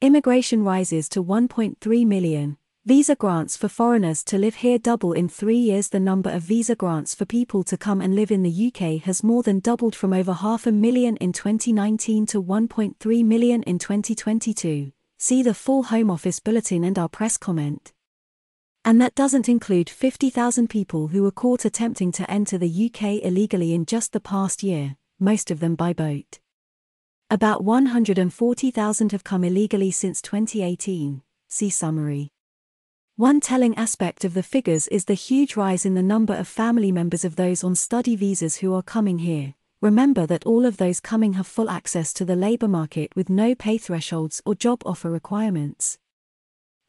Immigration rises to 1.3 million. Visa grants for foreigners to live here double in 3 years. The number of visa grants for people to come and live in the UK has more than doubled from over 500,000 in 2019 to 1.3 million in 2022. See the full Home Office bulletin and our press comment. And that doesn't include 50,000 people who were caught attempting to enter the UK illegally in just the past year, most of them by boat. About 140,000 have come illegally since 2018. See summary. One telling aspect of the figures is the huge rise in the number of family members of those on study visas who are coming here. Remember that all of those coming have full access to the labour market with no pay thresholds or job offer requirements.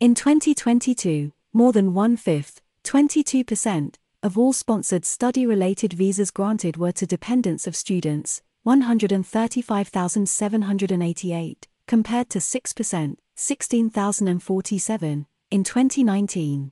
In 2022, more than 1/5, 22%, of all sponsored study-related visas granted were to dependents of students, 135,788, compared to 6%, 16,047, in 2019.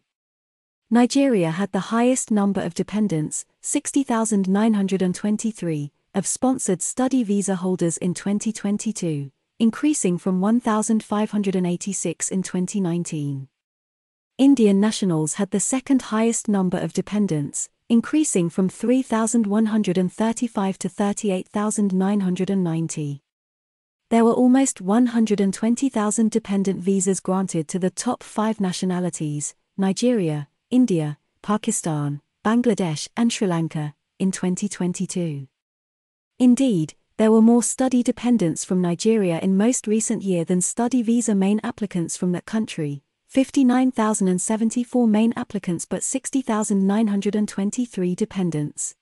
Nigeria had the highest number of dependents, 60,923, of sponsored study visa holders in 2022, increasing from 1,586 in 2019. Indian nationals had the second highest number of dependents, increasing from 3,135 to 38,990. There were almost 120,000 dependent visas granted to the top 5 nationalities, Nigeria, India, Pakistan, Bangladesh and Sri Lanka, in 2022. Indeed, there were more study dependents from Nigeria in most recent year than study visa main applicants from that country, 59,074 main applicants but 60,923 dependents.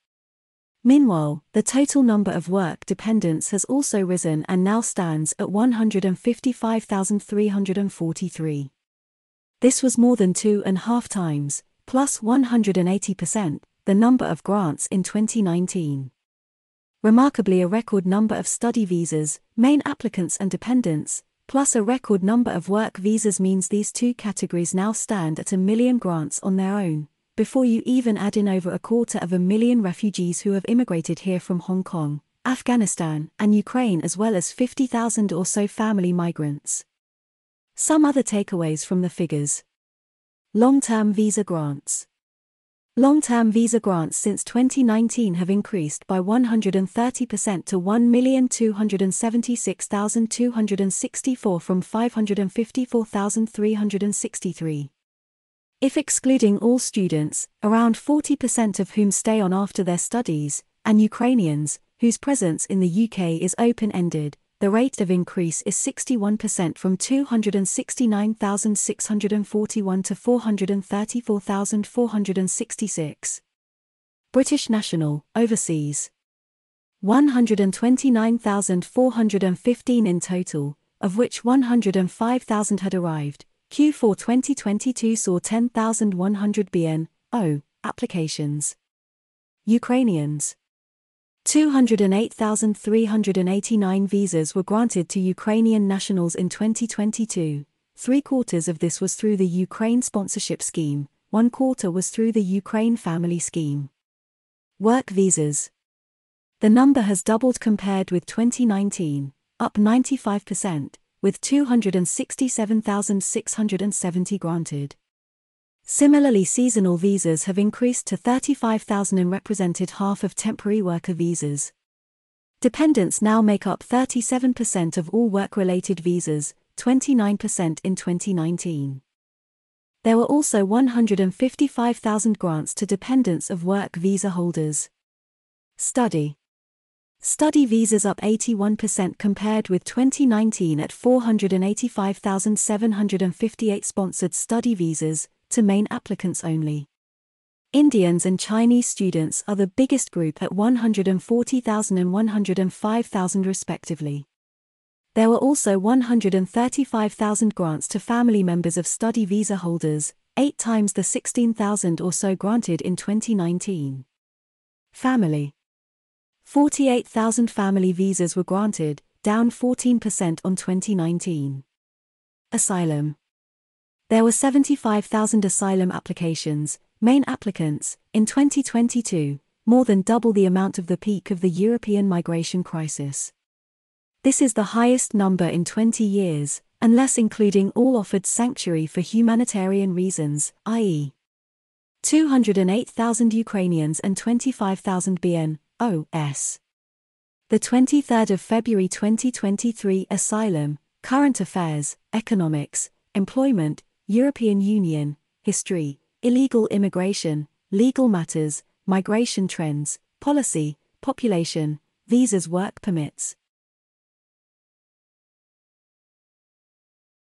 Meanwhile, the total number of work dependents has also risen and now stands at 155,343. This was more than 2.5 times, plus 180%, the number of grants in 2019. Remarkably, a record number of study visas, main applicants and dependents, plus a record number of work visas means these two categories now stand at 1 million grants on their own, before you even add in over 250,000 refugees who have immigrated here from Hong Kong, Afghanistan, and Ukraine, as well as 50,000 or so family migrants. Some other takeaways from the figures. Long-term visa grants. Long-term visa grants since 2019 have increased by 130% to 1,276,264 from 554,363. If excluding all students, around 40% of whom stay on after their studies, and Ukrainians, whose presence in the UK is open-ended, the rate of increase is 61% from 269,641 to 434,466. British national, overseas. 129,415 in total, of which 105,000 had arrived. Q4 2022 saw 10,100 BNO applications. Ukrainians. 208,389 visas were granted to Ukrainian nationals in 2022. 3/4 of this was through the Ukraine Sponsorship Scheme, 1/4 was through the Ukraine Family Scheme. Work visas. The number has doubled compared with 2019, up 95%, with 267,670 granted. Similarly, seasonal visas have increased to 35,000 and represented half of temporary worker visas. Dependents now make up 37% of all work-related visas, 29% in 2019. There were also 155,000 grants to dependents of work visa holders. Study visas up 81% compared with 2019 at 485,758 sponsored study visas, to main applicants only. Indians and Chinese students are the biggest group at 140,000 and 105,000 respectively. There were also 135,000 grants to family members of study visa holders, 8 times the 16,000 or so granted in 2019. Family. 48,000 family visas were granted, down 14% on 2019. Asylum. There were 75,000 asylum applications, main applicants, in 2022, more than double the amount of the peak of the European migration crisis. This is the highest number in 20 years, unless including all offered sanctuary for humanitarian reasons, i.e. 208,000 Ukrainians and 25,000 BNOS. The 23rd of February 2023 Asylum, Current Affairs, Economics, Employment, European Union, History, Illegal Immigration, Legal Matters, Migration Trends, Policy, Population, Visas Work Permits.